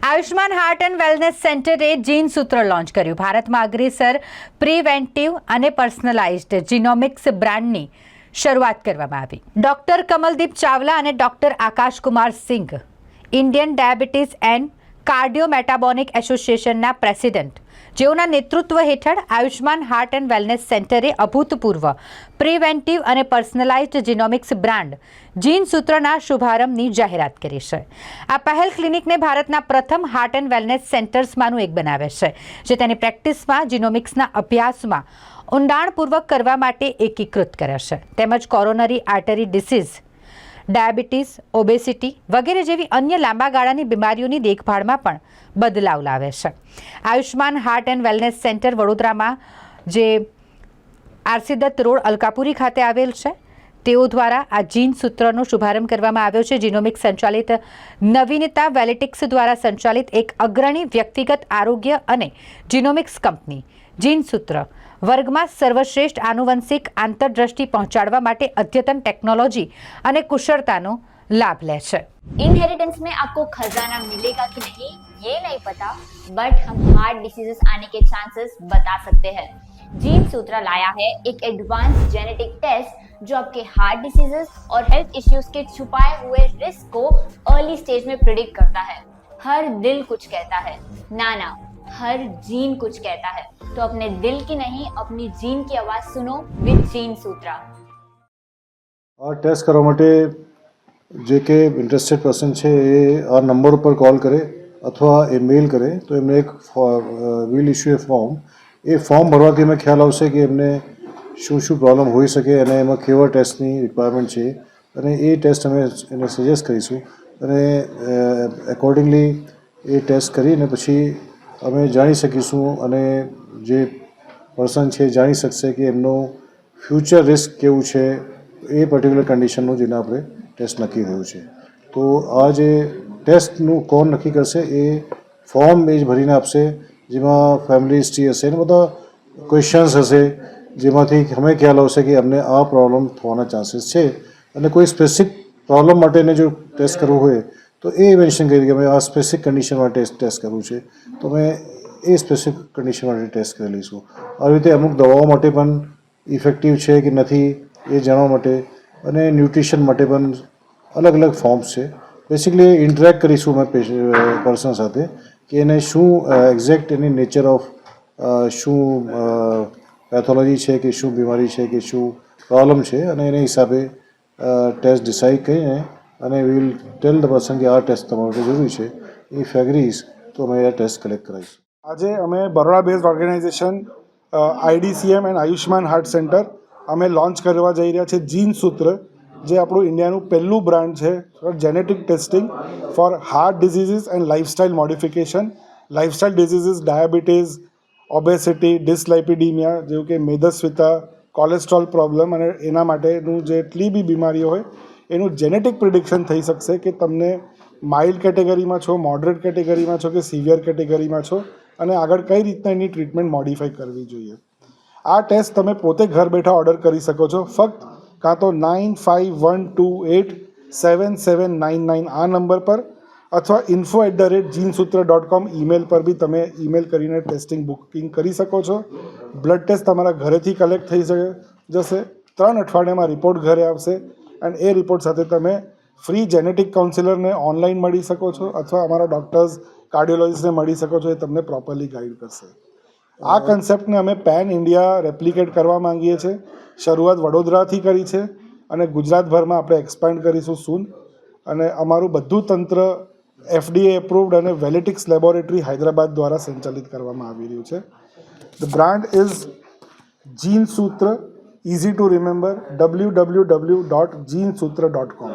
Ayushman heart and wellness સેન્ટરે જીન સૂત્ર launch કર્યું. ભારતમાં અગ્રેસર પ્રિવેન્ટિવ અને પર્સનલાઇઝ્ડ જીનોમિક્સ બ્રાન્ડની શરૂઆત કરવામાં આવી. ડોક્ટર કમલદીપ ચાવલા અને doctor Aakash Kumar Singh Indian diabetes and cardiometabolic એસોસિએશનના પ્રેસિડેન્ટ જેઓના નેતૃત્વ હેઠળ આયુષ્માન હાર્ટ એન્ડ વેલનેસ સેન્ટરે અભૂતપૂર્વ પ્રિવેન્ટિવ અને પર્સનલાઇઝ્ડ જીનોમિક્સ બ્રાન્ડ જીન સૂત્રના શુભારંભની જાહેરાત કરી છે. આ પહેલ ક્લિનિકને ભારતના પ્રથમ હાર્ટ એન્ડ વેલનેસ સેન્ટર્સમાંનું એક બનાવે છે, જે તેની પ્રેક્ટિસમાં જીનોમિક્સના અભ્યાસમાં ઊંડાણપૂર્વક કરવા માટે એકીકૃત કરે છે, તેમજ coronary artery disease, diabetes, obesity વગેરે જેવી અન્ય લાંબા ગાળાની બીમારીઓની દેખભાળમાં પણ બદલાવ લાવે છે. Ayushman heart and wellness centre વડોદરામાં, જે આરસી દત્ત રોડ અલકાપુરી ખાતે આવેલ છે, તેઓ દ્વારા આ જીન સૂત્રનો શુભારંભ કરવામાં આવ્યો છે. જીનોમિક્સ સંચાલિત નવીનતા વેલિટિક્સ દ્વારા સંચાલિત એક અગ્રણી વ્યક્તિગત આરોગ્ય અને જીનોમિક્સ કંપની જીન સૂત્ર વર્ગમાં સર્વશ્રેષ્ઠ આનુવંશિક આંતરદ્રષ્ટિ પહોંચાડવા માટે અદ્યતન ટેકનોલોજી અને કુશળતાનો लाभ ले छे. इनहेरिटेंस में आपको खजाना मिलेगा कि नहीं ये नहीं पता, बट हम हार्ट डिसीजेस आने के चांसेस बता सकते हैं. जीन सूत्र लाया है एक एडवांस जेनेटिक टेस्ट जो आपके हार्ट डिसीजेस और हेल्थ इश्यूज के छुपाए हुए रिस्क को अर्ली स्टेज में प्रिडिक्ट करता है. हर दिल कुछ कहता है, ना हर जीन कुछ कहता है. तो अपने दिल की नहीं, अपनी जीन की आवाज सुनो विद जीन सूत्र. આ ટેસ્ટ કરવા માટે જે કે ઇન્ટરેસ્ટેડ પર્સન છે એ આ નંબર ઉપર કોલ કરે અથવા એ મેલ કરે તો એમને એક વિલ ઇસ્યુ એ ફોર્મ. એ ફોર્મ ભરવાથી એમને ખ્યાલ આવશે કે એમને શું શું પ્રોબ્લેમ હોઈ શકે અને એમાં કેવા ટેસ્ટની રિક્વાયરમેન્ટ છે, અને એ ટેસ્ટ અમે એને સજેસ્ટ કરીશું અને એકોર્ડિંગલી એ ટેસ્ટ કરીને પછી અમે જાણી શકીશું અને જે પર્સન છે જાણી શકશે કે એમનો ફ્યુચર રિસ્ક કેવું છે એ પર્ટિક્યુલર કન્ડિશનનું જેને આપણે ટેસ્ટ નક્કી થયું છે. તો આ જે ટેસ્ટનું કોણ નક્કી કરશે એ ફોર્મ એ જ ભરીને આપશે, જેમાં ફેમિલી હિસ્ટ્રી હશે અને બધા ક્વેશ્ચન્સ હશે, જેમાંથી અમે ખ્યાલ આવશે કે અમને આ પ્રોબ્લેમ થવાના ચાન્સીસ છે. અને કોઈ સ્પેસિફિક પ્રોબ્લેમ માટે એને જો ટેસ્ટ કરવું હોય તો એ મેન્શન કરી કે અમે આ સ્પેસિફિક કન્ડિશન માટે ટેસ્ટ કરવું છે, તો અમે એ સ્પેસિફિક કન્ડિશન માટે ટેસ્ટ કરી લઈશું. આવી રીતે અમુક દવાઓ માટે પણ ઇફેક્ટિવ છે કે નથી એ જાણવા માટે અને ન્યુટ્રિશન માટે પણ અલગ અલગ ફોર્મ્સ છે. બેસિકલી ઇન્ટરેક્ટ કરીશું અમે પર્સન સાથે કે એને શું એક્ઝેક્ટ એની નેચર ઓફ શું પેથોલોજી છે કે શું બીમારી છે કે શું પ્રોબ્લેમ છે, અને એને હિસાબે ટેસ્ટ ડિસાઇડ કરીને અને we will tail the person કે આ ટેસ્ટ તમારા માટે જરૂરી છે. ઇફ એગ્રીઝ તો અમે આ ટેસ્ટ કલેક્ટ કરાવીશું. આજે અમે Baroda based organization IDCM and Ayushman heart centre અમે લોન્ચ કરવા જઈ રહ્યા છે જીન સૂત્ર, જે આપણું ઇન્ડિયાનું પહેલું બ્રાન્ડ છે for genetic testing for heart diseases and lifestyle modification. Lifestyle diseases, diabetes, obesity, dyslipidemia જેવું કે મેદસ્વીતા, કોલેસ્ટ્રોલ પ્રોબ્લેમ અને એના માટેનું જેટલી બી બીમારીઓ હોય એનું જેનેટિક પ્રિડિક્શન થઈ શકશે કે તમને માઇલ્ડ કેટેગરીમાં છો, મોડરેટ કેટેગરીમાં છો કે સિવિયર કેટેગરીમાં છો, અને આગળ કઈ રીતના એની ટ્રીટમેન્ટ મોડિફાઈ કરવી જોઈએ. આ ટેસ્ટ તમે પોતે ઘર બેઠા ઓર્ડર કરી શકો છો, ફક્ત કાં તો 9512877799 આ નંબર પર અથવા info@geensutra.com ઈમેલ પર બી તમે ઈમેલ કરીને ટેસ્ટિંગ બુકિંગ કરી શકો છો. બ્લડ ટેસ્ટ તમારા ઘરેથી કલેક્ટ થઈ જશે. 3 અઠવાડિયામાં રિપોર્ટ ઘરે આવશે અને એ રિપોર્ટ સાથે તમે ફ્રી જેનેટિક કાઉન્સિલરને ઓનલાઈન મળી શકો છો અથવા અમારા ડૉક્ટર્સ, કાર્ડિયોલોજીસ્ટને મળી શકો છો, એ તમને પ્રોપરલી ગાઈડ કરશે. આ કન્સેપ્ટને અમે પેન ઇન્ડિયા રેપ્લિકેટ કરવા માંગીએ છીએ. શરૂઆત વડોદરાથી કરી છે અને ગુજરાતભરમાં આપણે એક્સપાન્ડ કરીશું સૂન. અને અમારું બધું તંત્ર FDA એપ્રુવડ અને વેલિટિક્સ લેબોરેટરી હૈદરાબાદ દ્વારા સંચાલિત કરવામાં આવી રહ્યું છે. ધ બ્રાન્ડ ઇઝ જીન સૂત્ર, ઇઝી ટુ રિમેમ્બર, www.geensutra.com.